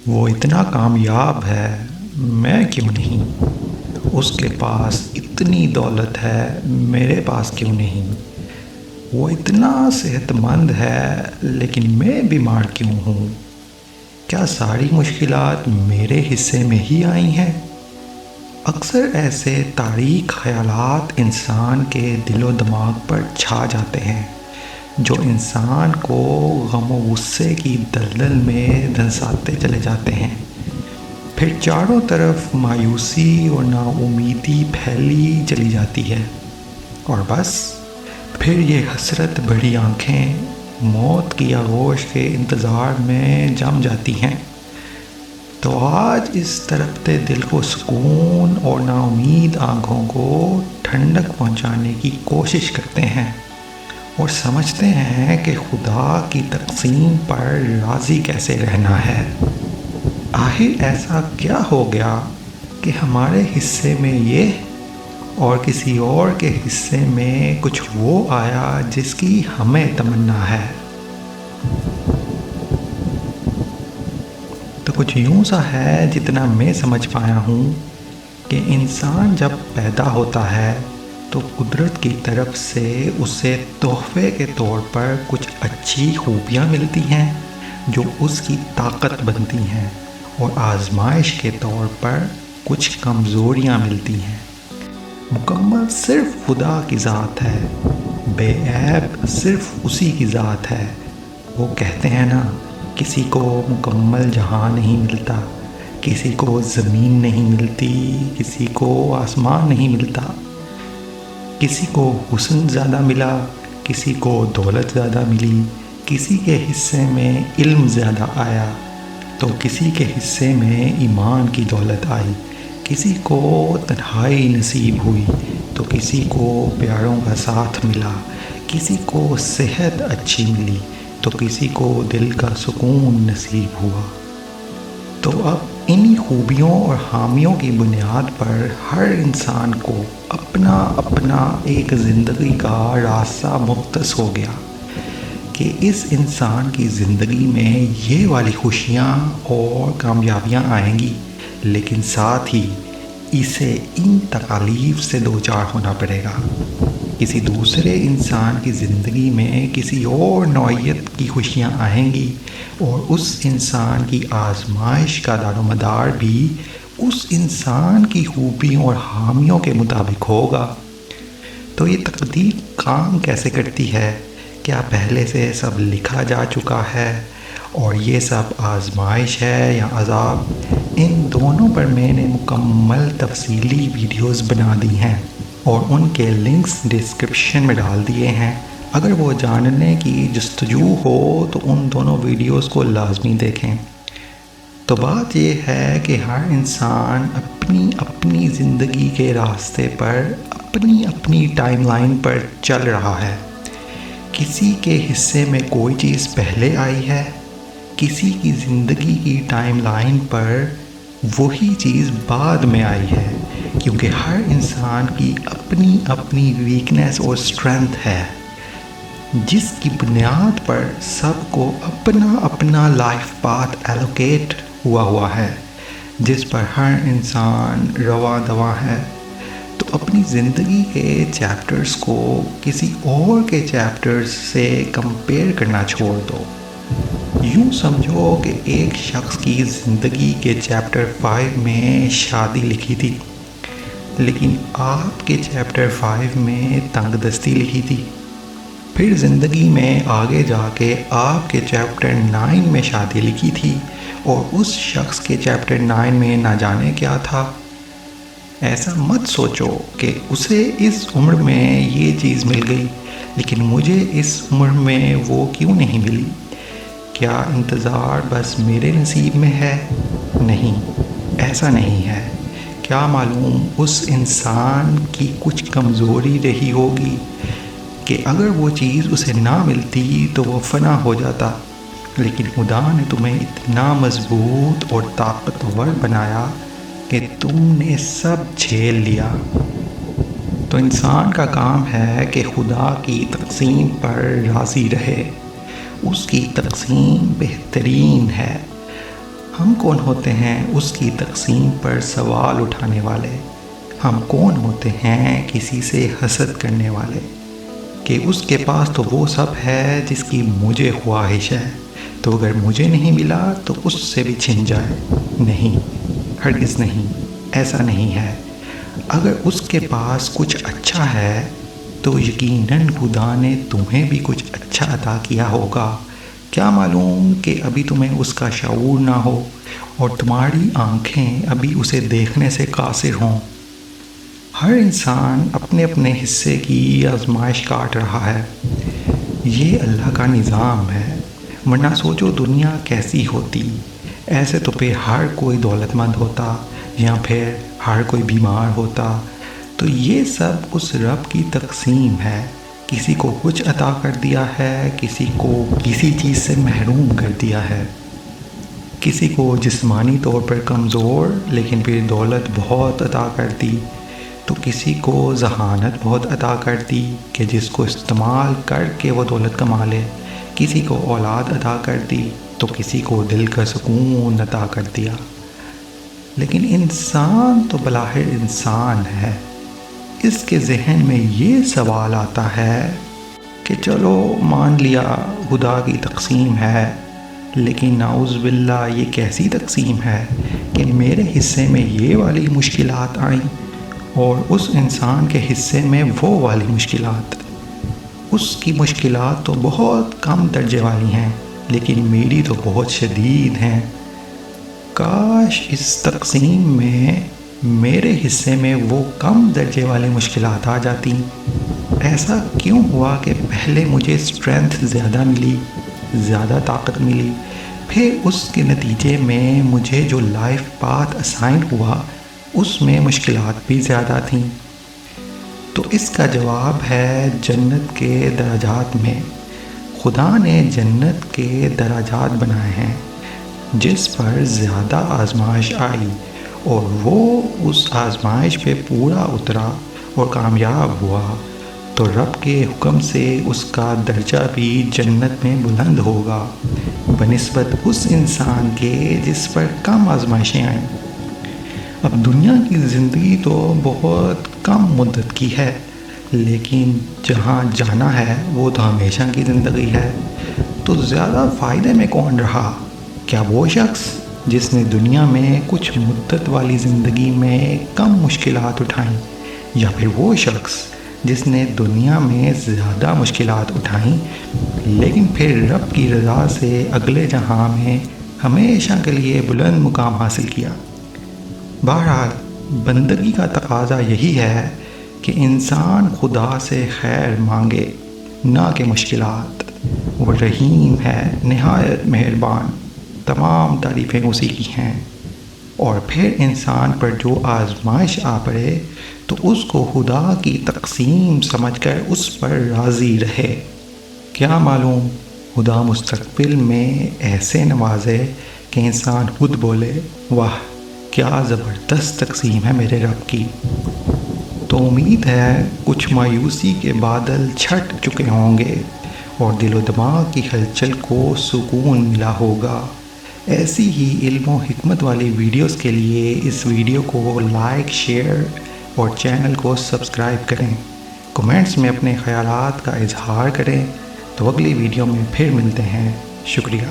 وہ اتنا کامیاب ہے، میں کیوں نہیں؟ اس کے پاس اتنی دولت ہے، میرے پاس کیوں نہیں؟ وہ اتنا صحت مند ہے، لیکن میں بیمار کیوں ہوں؟ کیا ساری مشکلات میرے حصے میں ہی آئی ہیں؟ اکثر ایسے تاریک خیالات انسان کے دل و دماغ پر چھا جاتے ہیں، جو انسان کو غم و غصے کی دلدل میں دھنساتے چلے جاتے ہیں۔ پھر چاروں طرف مایوسی اور نا امیدی پھیلی چلی جاتی ہے، اور بس پھر یہ حسرت بھری آنکھیں موت کی آغوش کے انتظار میں جم جاتی ہیں۔ تو آج اس تڑپتے دل کو سکون اور نا امید آنکھوں کو ٹھنڈک پہنچانے کی کوشش کرتے ہیں، اور سمجھتے ہیں کہ خدا کی تقسیم پر راضی کیسے رہنا ہے۔ آخر ایسا کیا ہو گیا کہ ہمارے حصے میں یہ اور کسی اور کے حصے میں کچھ وہ آیا جس کی ہمیں تمنا ہے؟ تو کچھ یوں سا ہے جتنا میں سمجھ پایا ہوں کہ انسان جب پیدا ہوتا ہے تو قدرت کی طرف سے اسے تحفے کے طور پر کچھ اچھی خوبیاں ملتی ہیں جو اس کی طاقت بنتی ہیں، اور آزمائش کے طور پر کچھ کمزوریاں ملتی ہیں۔ مکمل صرف خدا کی ذات ہے، بے عیب صرف اسی کی ذات ہے۔ وہ کہتے ہیں نا، کسی کو مکمل جہاں نہیں ملتا، کسی کو زمین نہیں ملتی، کسی کو آسمان نہیں ملتا، کسی کو حسن زیادہ ملا، کسی کو دولت زیادہ ملی، کسی کے حصے میں علم زیادہ آیا تو کسی کے حصے میں ایمان کی دولت آئی، کسی کو تنہائی نصیب ہوئی تو کسی کو پیاروں کا ساتھ ملا، کسی کو صحت اچھی ملی تو کسی کو دل کا سکون نصیب ہوا۔ تو اب انہی خوبیوں اور حامیوں کی بنیاد پر ہر انسان کو اپنا اپنا ایک زندگی کا راستہ مختص ہو گیا کہ اس انسان کی زندگی میں یہ والی خوشیاں اور کامیابیاں آئیں گی، لیکن ساتھ ہی اسے ان تکالیف سے دوچار ہونا پڑے گا۔ کسی دوسرے انسان کی زندگی میں کسی اور نوعیت کی خوشیاں آئیں گی، اور اس انسان کی آزمائش کا دار و مدار بھی اس انسان کی خوبیوں اور حامیوں کے مطابق ہوگا۔ تو یہ تقدیر کام کیسے کرتی ہے؟ کیا پہلے سے سب لکھا جا چکا ہے اور یہ سب آزمائش ہے یا عذاب؟ ان دونوں پر میں نے مکمل تفصیلی ویڈیوز بنا دی ہیں اور ان کے لنکس ڈسکرپشن میں ڈال دیے ہیں۔ اگر وہ جاننے کی جستجو ہو تو ان دونوں ویڈیوز کو لازمی دیکھیں۔ تو بات یہ ہے کہ ہر انسان اپنی اپنی زندگی کے راستے پر اپنی اپنی ٹائم لائن پر چل رہا ہے۔ کسی کے حصے میں کوئی چیز پہلے آئی ہے، کسی کی زندگی کی ٹائم لائن پر وہی چیز بعد میں آئی ہے، کیونکہ ہر انسان کی اپنی اپنی ویکنس اور اسٹرینتھ ہے، جس کی بنیاد پر سب کو اپنا اپنا لائف پاتھ ایلوکیٹ ہوا ہے، جس پر ہر انسان رواں دواں ہے۔ تو اپنی زندگی کے چیپٹرز کو کسی اور کے چیپٹرز سے کمپیئر کرنا چھوڑ دو۔ یوں سمجھو کہ ایک شخص کی زندگی کے چیپٹر 5 میں شادی لکھی تھی، لیکن آپ کے چیپٹر 5 میں تنگ دستی لکھی تھی۔ پھر زندگی میں آگے جا کے آپ کے چیپٹر 9 میں شادی لکھی تھی، اور اس شخص کے چیپٹر 9 میں نہ جانے کیا تھا۔ ایسا مت سوچو کہ اسے اس عمر میں یہ چیز مل گئی، لیکن مجھے اس عمر میں وہ کیوں نہیں ملی؟ کیا انتظار بس میرے نصیب میں ہے؟ نہیں، ایسا نہیں ہے۔ کیا معلوم اس انسان کی کچھ کمزوری رہی ہوگی کہ اگر وہ چیز اسے نہ ملتی تو وہ فنا ہو جاتا، لیکن خدا نے تمہیں اتنا مضبوط اور طاقتور بنایا کہ تم نے سب جھیل لیا۔ تو انسان کا کام ہے کہ خدا کی تقسیم پر راضی رہے، اس کی تقسیم بہترین ہے۔ ہم کون ہوتے ہیں اس کی تقسیم پر سوال اٹھانے والے؟ ہم کون ہوتے ہیں کسی سے حسد کرنے والے کہ اس کے پاس تو وہ سب ہے جس کی مجھے خواہش ہے، تو اگر مجھے نہیں ملا تو اس سے بھی چھن جائے؟ نہیں، ہرگز نہیں، ایسا نہیں ہے۔ اگر اس کے پاس کچھ اچھا ہے تو یقیناً خدا نے تمہیں بھی کچھ اچھا عطا کیا ہوگا، کیا معلوم کہ ابھی تمہیں اس کا شعور نہ ہو اور تمہاری آنکھیں ابھی اسے دیکھنے سے قاصر ہوں۔ ہر انسان اپنے اپنے حصے کی آزمائش کاٹ رہا ہے، یہ اللہ کا نظام ہے، ورنہ سوچو دنیا کیسی ہوتی؟ ایسے تو پھر ہر کوئی دولت مند ہوتا یا پھر ہر کوئی بیمار ہوتا۔ تو یہ سب اس رب کی تقسیم ہے، کسی کو کچھ عطا کر دیا ہے، کسی کو کسی چیز سے محروم کر دیا ہے، کسی کو جسمانی طور پر کمزور لیکن پھر دولت بہت عطا کر دی، تو کسی کو ذہانت بہت عطا کر دی کہ جس کو استعمال کر کے وہ دولت کما لے، کسی کو اولاد عطا کر دی تو کسی کو دل کا سکون عطا کر دیا۔ لیکن انسان تو بلاخر انسان ہے، اس کے ذہن میں یہ سوال آتا ہے کہ چلو مان لیا خدا کی تقسیم ہے، لیکن نعوذ باللہ یہ کیسی تقسیم ہے کہ میرے حصے میں یہ والی مشکلات آئیں اور اس انسان کے حصے میں وہ والی مشکلات؟ اس کی مشکلات تو بہت کم درجے والی ہیں لیکن میری تو بہت شدید ہیں۔ کاش اس تقسیم میں میرے حصے میں وہ کم درجے والی مشکلات آ جاتی۔ ایسا کیوں ہوا کہ پہلے مجھے اسٹرینتھ زیادہ ملی، زیادہ طاقت ملی، پھر اس کے نتیجے میں مجھے جو لائف پاتھ اسائن ہوا اس میں مشکلات بھی زیادہ تھیں؟ تو اس کا جواب ہے جنت کے درجات میں۔ خدا نے جنت کے درجات بنائے ہیں، جس پر زیادہ آزمائش آئی اور وہ اس آزمائش پہ پورا اترا اور کامیاب ہوا تو رب کے حکم سے اس کا درجہ بھی جنت میں بلند ہوگا بنسبت اس انسان کے جس پر کم آزمائشیں آئیں۔ اب دنیا کی زندگی تو بہت کم مدت کی ہے، لیکن جہاں جانا ہے وہ تو ہمیشہ کی زندگی ہے، تو زیادہ فائدے میں کون رہا؟ کیا وہ شخص جس نے دنیا میں کچھ مدت والی زندگی میں کم مشکلات اٹھائیں، یا پھر وہ شخص جس نے دنیا میں زیادہ مشکلات اٹھائیں لیکن پھر رب کی رضا سے اگلے جہاں میں ہمیشہ کے لیے بلند مقام حاصل کیا؟ بہرحال بندگی کا تقاضا یہی ہے کہ انسان خدا سے خیر مانگے نہ کہ مشکلات۔ وہ رحیم ہے، نہایت مہربان، تمام تعریفیں اسی کی ہیں۔ اور پھر انسان پر جو آزمائش آ پڑے تو اس کو خدا کی تقسیم سمجھ کر اس پر راضی رہے، کیا معلوم خدا مستقبل میں ایسے نوازے کہ انسان خود بولے واہ کیا زبردست تقسیم ہے میرے رب کی۔ تو امید ہے کچھ مایوسی کے بادل چھٹ چکے ہوں گے اور دل و دماغ کی ہلچل کو سکون ملا ہوگا۔ ایسی ہی علم و حکمت والی ویڈیوز کے لیے اس ویڈیو کو لائک، شیئر اور چینل کو سبسکرائب کریں۔ کمنٹس میں اپنے خیالات کا اظہار کریں۔ تو اگلی ویڈیو میں پھر ملتے ہیں، شکریہ۔